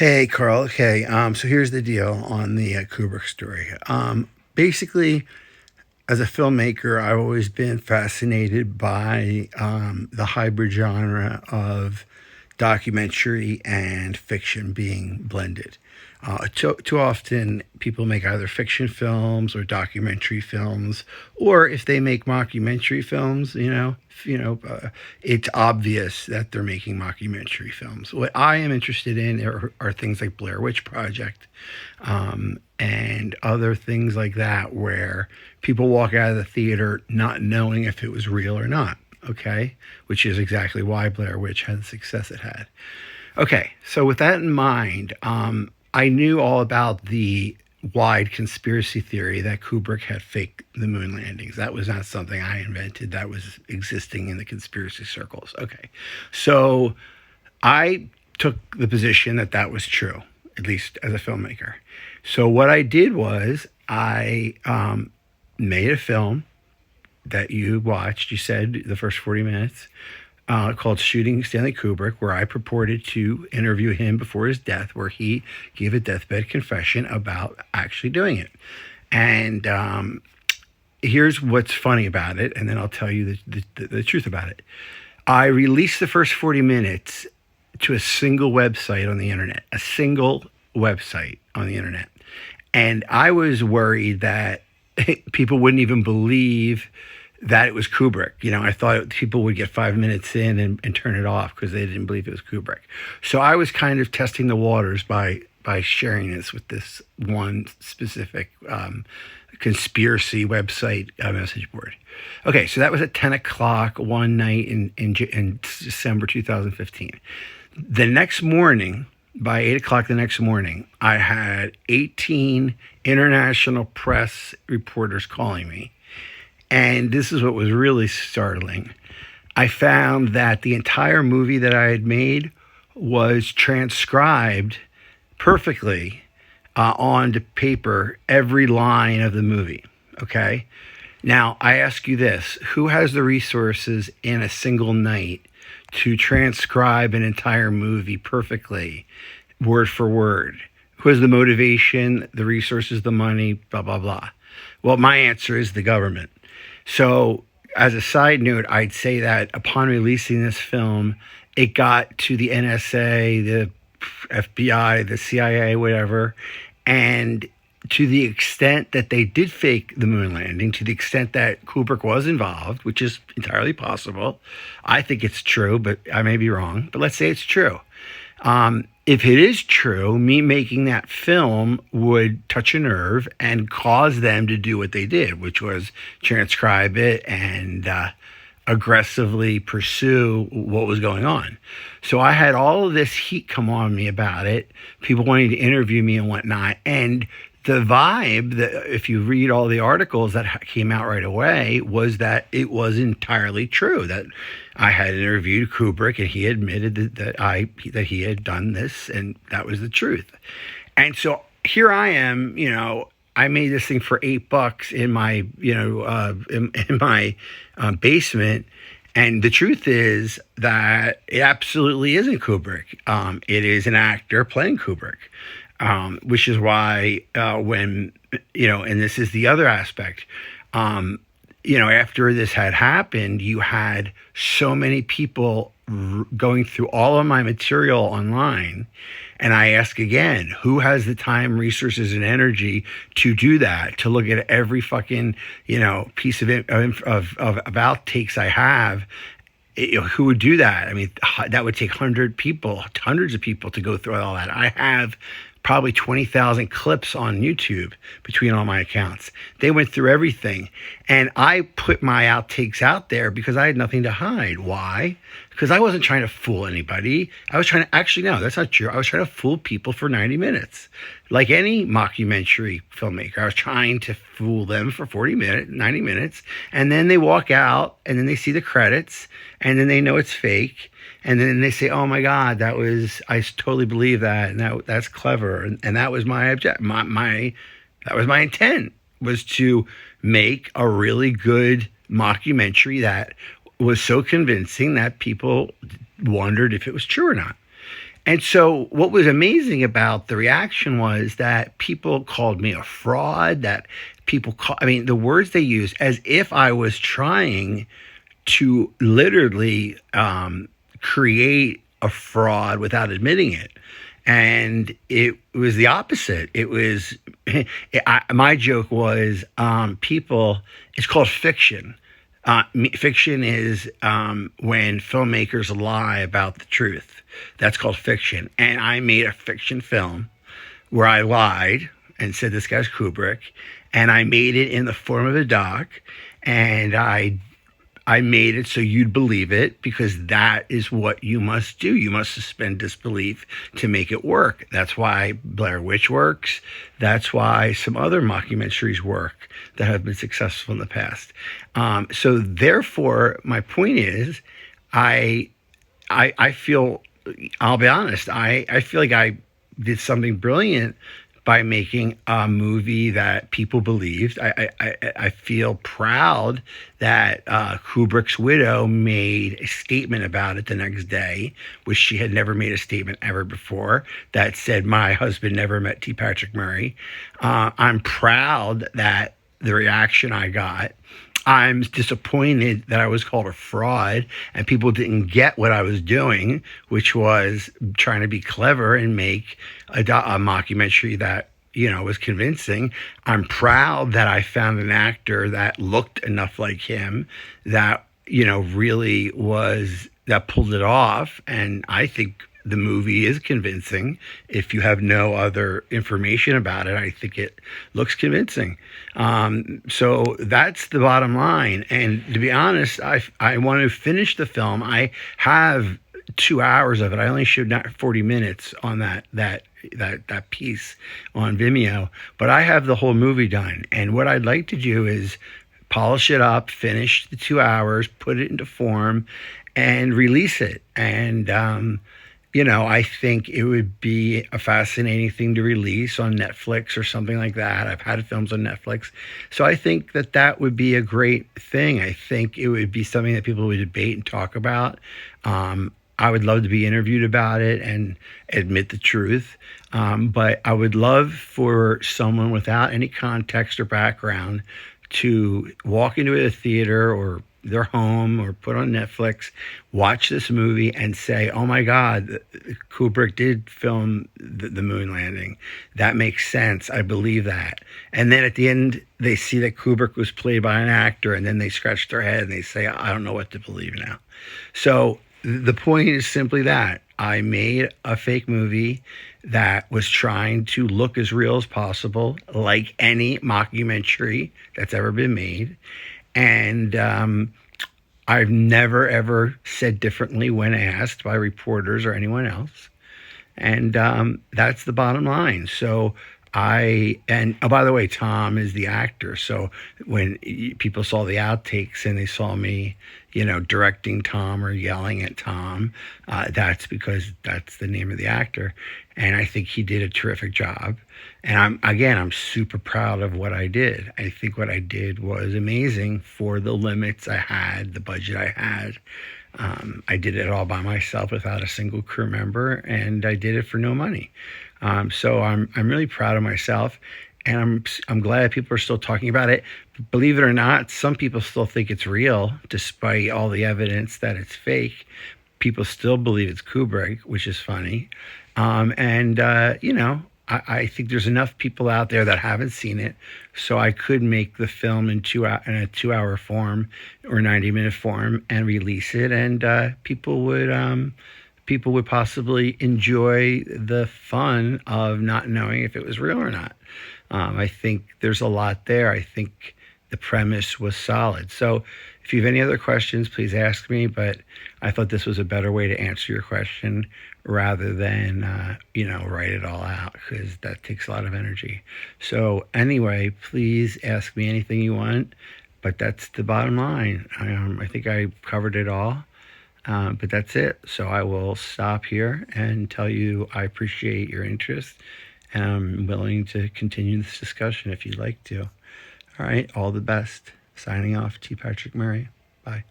Hey, Carl. Okay, so here's the deal on the Kubrick story. Basically, as a filmmaker, I've always been fascinated by the hybrid genre of documentary and fiction being blended. Too often, people make either fiction films or documentary films, or if they make mockumentary films, it's obvious that they're making mockumentary films. What I am interested in are things like Blair Witch Project, and other things like that, where people walk out of the theater not knowing if it was real or not. Okay, which is exactly why Blair Witch had the success it had. Okay, so with that in mind, I knew all about the wide conspiracy theory that Kubrick had faked the moon landings. That was not something I invented, that was existing in the conspiracy circles. Okay, so I took the position that that was true, at least as a filmmaker. So what I did was I made a film that you watched. You said the first 40 minutes, called Shooting Stanley Kubrick, where I purported to interview him before his death, where he gave a deathbed confession about actually doing it. And here's what's funny about it, and then I'll tell you the truth about it. I released the first 40 minutes to a single website on the internet, a single website on the internet. And I was worried that people wouldn't even believe that it was Kubrick. I thought people would get 5 minutes in and turn it off because they didn't believe it was Kubrick. So I was kind of testing the waters by sharing this with this one specific conspiracy website message board. Okay, so that was at 10 o'clock one night in December 2015. The next morning, by 8 o'clock the next morning, I had 18 international press reporters calling me. And this is what was really startling. I found that the entire movie that I had made was transcribed perfectly onto paper, every line of the movie. Okay? Now, I ask you this: who has the resources in a single night to transcribe an entire movie perfectly, word for word? Who has the motivation, the resources, the money, blah, blah, blah? Well, my answer is the government. So, as a side note, I'd say that upon releasing this film, it got to the NSA, the FBI, the CIA, whatever, and to the extent that they did fake the moon landing, to the extent that Kubrick was involved, which is entirely possible. I think it's true, but I may be wrong. But let's say it's true. If it is true, me making that film would touch a nerve and cause them to do what they did, which was transcribe it and aggressively pursue what was going on. So I had all of this heat come on me about it, people wanting to interview me and whatnot. And the vibe, that if you read all the articles that came out right away, was that it was entirely true, that I had interviewed Kubrick and he admitted that he had done this, and that was the truth. And so here I am, I made this thing for $8 in my, in my basement. And the truth is that it absolutely isn't Kubrick. It is an actor playing Kubrick. Which is why when, and this is the other aspect, after this had happened, you had so many people going through all of my material online. And I ask again, who has the time, resources, and energy to do that, to look at every fucking, piece of outtakes I have? Who would do that? I mean, that would take hundreds of people to go through all that. I have probably 20,000 clips on YouTube between all my accounts. They went through everything. And I put my outtakes out there because I had nothing to hide. Why? Because I wasn't trying to fool anybody. I was trying to, actually, no, that's not true. I was trying to fool people for 90 minutes. Like any mockumentary filmmaker, I was trying to fool them for 90 minutes. And then they walk out and then they see the credits and then they know it's fake. And then they say, "Oh my God, I totally believe that, and that's clever." And that was my that was my intent, was to make a really good mockumentary that was so convincing that people wondered if it was true or not. And so, what was amazing about the reaction was that people called me a fraud. That I mean, the words they used as if I was trying to literally create a fraud without admitting it. And it was the opposite. It was, my joke was, people, it's called fiction. Fiction is when filmmakers lie about the truth. That's called fiction. And I made a fiction film where I lied and said this guy's Kubrick, and I made it in the form of a doc, and I made it so you'd believe it because that is what you must do. You must suspend disbelief to make it work. That's why Blair Witch works. That's why some other mockumentaries work that have been successful in the past. So therefore, my point is, I feel, I'll be honest, I feel like I did something brilliant by making a movie that people believed. I feel proud that Kubrick's widow made a statement about it the next day, which she had never made a statement ever before, that said, "My husband never met T. Patrick Murray." I'm proud that the reaction I got. I'm disappointed that I was called a fraud and people didn't get what I was doing, which was trying to be clever and make a mockumentary that, was convincing. I'm proud that I found an actor that looked enough like him that, really that pulled it off. And I think the movie is convincing. If you have no other information about it, I think it looks convincing. So that's the bottom line. And to be honest, I want to finish the film. I have 2 hours of it. I only showed 40 minutes on that piece on Vimeo, but I have the whole movie done. And what I'd like to do is polish it up, finish the 2 hours, put it into form, and release it. And I think it would be a fascinating thing to release on Netflix or something like that. I've had films on Netflix. So I think that would be a great thing. I think it would be something that people would debate and talk about. I would love to be interviewed about it and admit the truth. But I would love for someone without any context or background to walk into a theater or their home or put on Netflix, watch this movie and say, "Oh my God, Kubrick did film the moon landing. That makes sense. I believe that." And then at the end, they see that Kubrick was played by an actor, and then they scratch their head and they say, "I don't know what to believe now." So the point is simply that I made a fake movie that was trying to look as real as possible, like any mockumentary that's ever been made. And I've never, ever said differently when asked by reporters or anyone else. And that's the bottom line. So oh, by the way, Tom is the actor. So when people saw the outtakes and they saw me, directing Tom or yelling at Tom, that's because that's the name of the actor. And I think he did a terrific job. And I'm super proud of what I did. I think what I did was amazing for the limits I had, the budget I had. I did it all by myself without a single crew member, and I did it for no money. So I'm really proud of myself, and I'm glad people are still talking about it. Believe it or not, some people still think it's real, despite all the evidence that it's fake. People still believe it's Kubrick, which is funny. I think there's enough people out there that haven't seen it, so I could make the film in a 2-hour form or 90-minute form and release it, and people would possibly enjoy the fun of not knowing if it was real or not. I think there's a lot there. I think the premise was solid. So if you have any other questions, please ask me, but I thought this was a better way to answer your question rather than, write it all out, because that takes a lot of energy. So anyway, please ask me anything you want, but that's the bottom line. I think I covered it all, but that's it. So I will stop here and tell you I appreciate your interest, and I'm willing to continue this discussion if you'd like to. All right, all the best. Signing off, T. Patrick Murray. Bye.